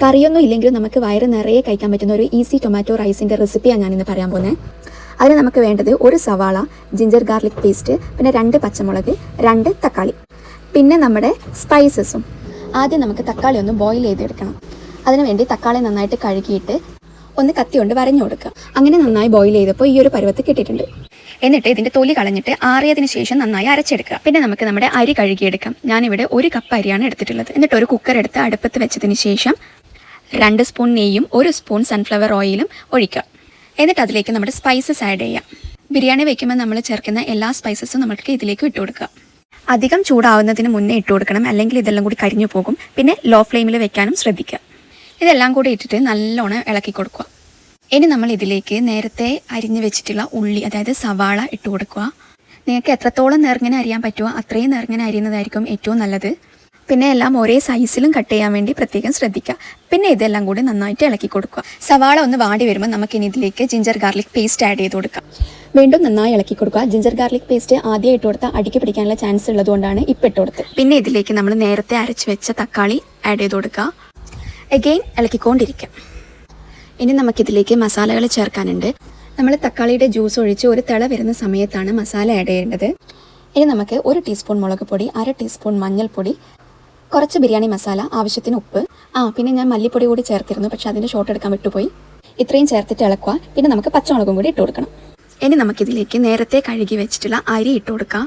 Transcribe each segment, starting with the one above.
കറിയൊന്നും ഇല്ലെങ്കിലും നമുക്ക് വയറ് നിറയെ കഴിക്കാൻ പറ്റുന്ന ഒരു ഈസി ടൊമാറ്റോ റൈസിൻ്റെ റെസിപ്പിയാണ് ഞാനിന്ന് പറയാൻ പോകുന്നത്. അതിന് നമുക്ക് വേണ്ടത് ഒരു സവാള, ജിഞ്ചർ ഗാർലിക് പേസ്റ്റ്, പിന്നെ 2 പച്ചമുളക്, 2 തക്കാളി, പിന്നെ നമ്മുടെ സ്പൈസസും. ആദ്യം നമുക്ക് തക്കാളി ഒന്ന് ബോയിൽ ചെയ്തെടുക്കണം. അതിനുവേണ്ടി തക്കാളി നന്നായിട്ട് കഴുകിയിട്ട് ഒന്ന് കത്തി കൊണ്ട് വരഞ്ഞു കൊടുക്കുക. അങ്ങനെ നന്നായി ബോയിൽ ചെയ്തപ്പോൾ ഈ ഒരു പരുവത്ത് കിട്ടിയിട്ടുണ്ട്. എന്നിട്ട് ഇതിൻ്റെ തൊലി കളഞ്ഞിട്ട് ആറിയതിന് ശേഷം നന്നായി അരച്ചെടുക്കുക. പിന്നെ നമുക്ക് നമ്മുടെ അരി കഴുകിയെടുക്കാം. ഞാനിവിടെ 1 കപ്പ് അരിയാണ് എടുത്തിട്ടുള്ളത്. എന്നിട്ട് ഒരു കുക്കർ എടുത്ത് അടുപ്പത്ത് വെച്ചതിന് ശേഷം 2 സ്പൂൺ നെയ്യും 1 സ്പൂൺ സൺഫ്ലവർ ഓയിലും ഒഴിക്കുക. എന്നിട്ട് അതിലേക്ക് നമ്മുടെ സ്പൈസസ് ആഡ് ചെയ്യാം. ബിരിയാണി വയ്ക്കുമ്പോൾ നമ്മൾ ചേർക്കുന്ന എല്ലാ സ്പൈസസും നമുക്ക് ഇതിലേക്ക് ഇട്ട് കൊടുക്കുക. അധികം ചൂടാവുന്നതിന് മുന്നേ ഇട്ട് കൊടുക്കണം, അല്ലെങ്കിൽ ഇതെല്ലാം കൂടി കരിഞ്ഞു പോകും. പിന്നെ ലോ ഫ്ലെയിമിൽ വെക്കാനും ശ്രദ്ധിക്കുക. ഇതെല്ലാം കൂടി ഇട്ടിട്ട് നല്ലോണം ഇളക്കി കൊടുക്കുക. ഇനി നമ്മൾ ഇതിലേക്ക് നേരത്തെ അരിഞ്ഞു വെച്ചിട്ടുള്ള ഉള്ളി, അതായത് സവാള ഇട്ട് കൊടുക്കുക. നിങ്ങൾക്ക് എത്രത്തോളം നേർങ്ങനെ അരിയാൻ പറ്റുമോ അത്രയും നേർങ്ങനെ അരിയുന്നതായിരിക്കും ഏറ്റവും നല്ലത്. പിന്നെ എല്ലാം ഒരേ സൈസിലും കട്ട് ചെയ്യാൻ വേണ്ടി പ്രത്യേകം ശ്രദ്ധിക്കുക. പിന്നെ ഇതെല്ലാം കൂടി നന്നായിട്ട് ഇളക്കി കൊടുക്കുക. സവാള ഒന്ന് വാടി വരുമ്പോൾ നമുക്കിനി ഇതിലേക്ക് ജിഞ്ചർ ഗാർലിക് പേസ്റ്റ് ആഡ് ചെയ്ത് കൊടുക്കാം. വീണ്ടും നന്നായി ഇളക്കി കൊടുക്കുക. ജിഞ്ചർ ഗാർലിക് പേസ്റ്റ് ആദ്യം ഇട്ട് കൊടുത്താൽ അടിക്ക് പിടിക്കാനുള്ള ചാൻസ് ഉള്ളതുകൊണ്ടാണ് ഇപ്പം ഇട്ട് കൊടുത്തത്. പിന്നെ ഇതിലേക്ക് നമ്മൾ നേരത്തെ അരച്ച് വെച്ച തക്കാളി ആഡ് ചെയ്ത് കൊടുക്കുക. അഗെയിൻ ഇളക്കിക്കൊണ്ടിരിക്കുക. ഇനി നമുക്കിതിലേക്ക് മസാലകൾ ചേർക്കാനുണ്ട്. നമ്മൾ തക്കാളിയുടെ ജ്യൂസ് ഒഴിച്ച് ഒരു തിള വരുന്ന സമയത്താണ് മസാല ആഡ് ചെയ്യേണ്ടത്. ഇനി നമുക്ക് 1 ടീസ്പൂൺ മുളക് പൊടി, 1/2 ടീസ്പൂൺ മഞ്ഞൾപ്പൊടി, കുറച്ച് ബിരിയാണി മസാല, ആവശ്യത്തിന് ഉപ്പ്, പിന്നെ ഞാൻ മല്ലിപ്പൊടി കൂടി ചേർത്തിരുന്നു, പക്ഷേ അതിൻ്റെ ഷോട്ട് എടുക്കാൻ വിട്ടുപോയി. ഇത്രയും ചേർത്തിട്ട് ഇളക്കുക. പിന്നെ നമുക്ക് പച്ചമുളകും കൂടി ഇട്ട് കൊടുക്കണം. ഇനി നമുക്കിതിലേക്ക് നേരത്തെ കഴുകി വെച്ചിട്ടുള്ള അരി ഇട്ട് കൊടുക്കാം.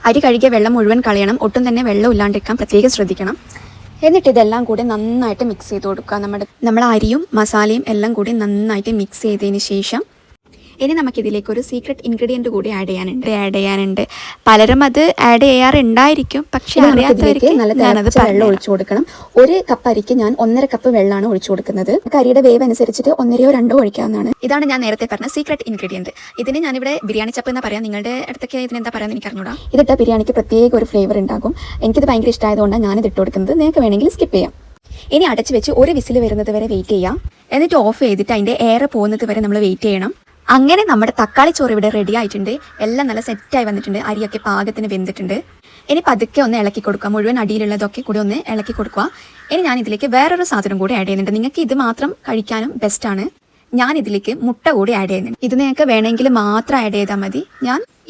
അരി കഴുകിയ വെള്ളം മുഴുവൻ കളയണം. ഒട്ടും തന്നെ വെള്ളം ഇല്ലാണ്ടിരിക്കാൻ പ്രത്യേകം ശ്രദ്ധിക്കണം. എന്നിട്ട് ഇതെല്ലാം കൂടി നന്നായിട്ട് മിക്സ് ചെയ്ത് കൊടുക്കുക. നമ്മുടെ അരിയും മസാലയും എല്ലാം കൂടി നന്നായിട്ട് മിക്സ് ചെയ്തതിന് ശേഷം ഇനി നമുക്കിതിലേക്ക് ഒരു സീക്രട്ട് ഇൻഗ്രീഡിയൻറ്റ് കൂടി ആഡ് ചെയ്യാനുണ്ട്. പലരും അത് ആഡ് ചെയ്യാറുണ്ടായിരിക്കും, പക്ഷേ അറിയാത്തവർക്ക് വെള്ളം ഒഴിച്ചു കൊടുക്കണം. 1 കപ്പ് അരിക്ക് ഞാൻ 1.5 കപ്പ് വെള്ളമാണ് ഒഴിച്ചു കൊടുക്കുന്നത്. അരിയുടെ വേവ് അനുസരിച്ചിട്ട് 1.5 or 2 ഒഴിക്കാവുന്നതാണ്. ഇതാണ് ഞാൻ നേരത്തെ പറഞ്ഞ സീക്രട്ട് ഇൻഗ്രീഡിയൻറ്റ്. ഇതിന് ഞാനിവിടെ ബിരിയാണി ചപ്പ് എന്ന് പറയാം. നിങ്ങളുടെ അടുത്തൊക്കെ ഇതിനെന്താ പറയാന്ന് എനിക്ക് അറിഞ്ഞൂടാ. ഇതിട്ട ബിരിയാണിക്ക് പ്രത്യേക ഒരു ഫ്ലേവർ ഉണ്ടാകും. എനിക്കിത് ഭയങ്കര ഇഷ്ടമായതുകൊണ്ടാണ് ഞാനിത് ഇട്ട് കൊടുക്കുന്നത്. നിങ്ങൾക്ക് വേണമെങ്കിൽ സ്കിപ്പ് ചെയ്യാം. ഇനി അടച്ചു വെച്ച് 1 വിസിൽ വരുന്നത് വരെ വെയിറ്റ് ചെയ്യാം. എന്നിട്ട് ഓഫ് ചെയ്തിട്ട് അതിൻ്റെ എയർ പോകുന്നത് വരെ നമ്മൾ വെയിറ്റ് ചെയ്യണം. അങ്ങനെ നമ്മുടെ തക്കാളി ചോറ് ഇവിടെ റെഡി ആയിട്ടുണ്ട്. എല്ലാം നല്ല സെറ്റായി വന്നിട്ടുണ്ട്. അരിയൊക്കെ പാകത്തിന് വെന്തിട്ടുണ്ട്. ഇനി പതുക്കെ ഒന്ന് ഇളക്കി കൊടുക്കുക. മുഴുവൻ അടിയിലുള്ളതൊക്കെ കൂടി ഒന്ന് ഇളക്കി കൊടുക്കുക. ഇനി ഞാൻ ഇതിലേക്ക് വേറൊരു സാധനം കൂടി ആഡ് ചെയ്യുന്നുണ്ട്. നിങ്ങൾക്ക് ഇത് മാത്രം കഴിക്കാനും ബെസ്റ്റാണ്. ഞാൻ ഇതിലേക്ക് മുട്ട കൂടി ആഡ് ചെയ്യുന്നുണ്ട്. ഇത് നിങ്ങൾക്ക് വേണമെങ്കിൽ മാത്രം ആഡ് ചെയ്താൽ മതി.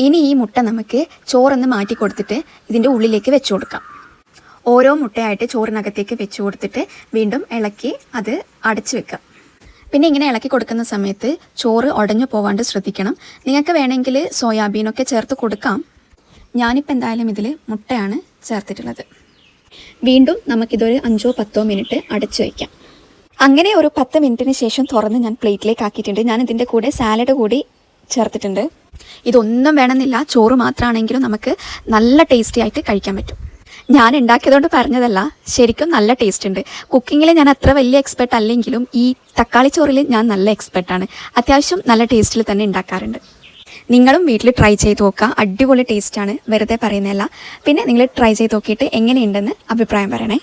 ഇനി ഈ മുട്ട നമുക്ക് ചോറൊന്ന് മാറ്റി കൊടുത്തിട്ട് ഇതിൻ്റെ ഉള്ളിലേക്ക് വെച്ച് കൊടുക്കാം. ഓരോ മുട്ടയായിട്ട് ചോറിനകത്തേക്ക് വെച്ച് കൊടുത്തിട്ട് വീണ്ടും ഇളക്കി അത് അടച്ചു വെക്കാം. പിന്നെ ഇങ്ങനെ ഇളക്കി കൊടുക്കുന്ന സമയത്ത് ചോറ് ഉടഞ്ഞു പോവാണ്ട് ശ്രദ്ധിക്കണം. നിങ്ങൾക്ക് വേണമെങ്കിൽ സോയാബീനൊക്കെ ചേർത്ത് കൊടുക്കാം. ഞാനിപ്പോൾ എന്തായാലും ഇതിൽ മുട്ടയാണ് ചേർത്തിട്ടുള്ളത്. വീണ്ടും നമുക്കിതൊരു 5-10 മിനിറ്റ് അടച്ചു വയ്ക്കാം. അങ്ങനെ ഒരു 10 മിനിറ്റിന് ശേഷം തുറന്ന് ഞാൻ പ്ലേറ്റിലേക്ക് ആക്കിയിട്ടുണ്ട്. ഞാൻ ഇതിൻ്റെ കൂടെ സാലഡ് കൂടി ചേർത്തിട്ടുണ്ട്. ഇതൊന്നും വേണമെന്നില്ല, ചോറ് മാത്രമാണെങ്കിലും നമുക്ക് നല്ല ടേസ്റ്റി ആയിട്ട് കഴിക്കാൻ പറ്റും. ഞാൻ ഉണ്ടാക്കിയതുകൊണ്ട് പറഞ്ഞതല്ല, ശരിക്കും നല്ല ടേസ്റ്റ് ഉണ്ട്. കുക്കിങ്ങിൽ ഞാൻ അത്ര വലിയ എക്സ്പെർട്ട് അല്ലെങ്കിലും ഈ തക്കാളി ചോറിൽ ഞാൻ നല്ല എക്സ്പെർട്ടാണ്. അത്യാവശ്യം നല്ല ടേസ്റ്റിൽ തന്നെ ഉണ്ടാക്കാറുണ്ട്. നിങ്ങളും വീട്ടിൽ ട്രൈ ചെയ്ത് നോക്കുക. അടിപൊളി ടേസ്റ്റാണ്, വെറുതെ പറയുന്നതല്ല. പിന്നെ നിങ്ങൾ ട്രൈ ചെയ്ത് നോക്കിയിട്ട് എങ്ങനെയുണ്ടെന്ന് അഭിപ്രായം പറയണേ.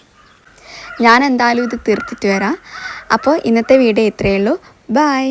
ഞാൻ എന്തായാലും ഇത് തീർത്തിട്ട് വരാം. അപ്പോൾ ഇന്നത്തെ വീഡിയോ ഇത്രയേ ഉള്ളൂ. ബൈ.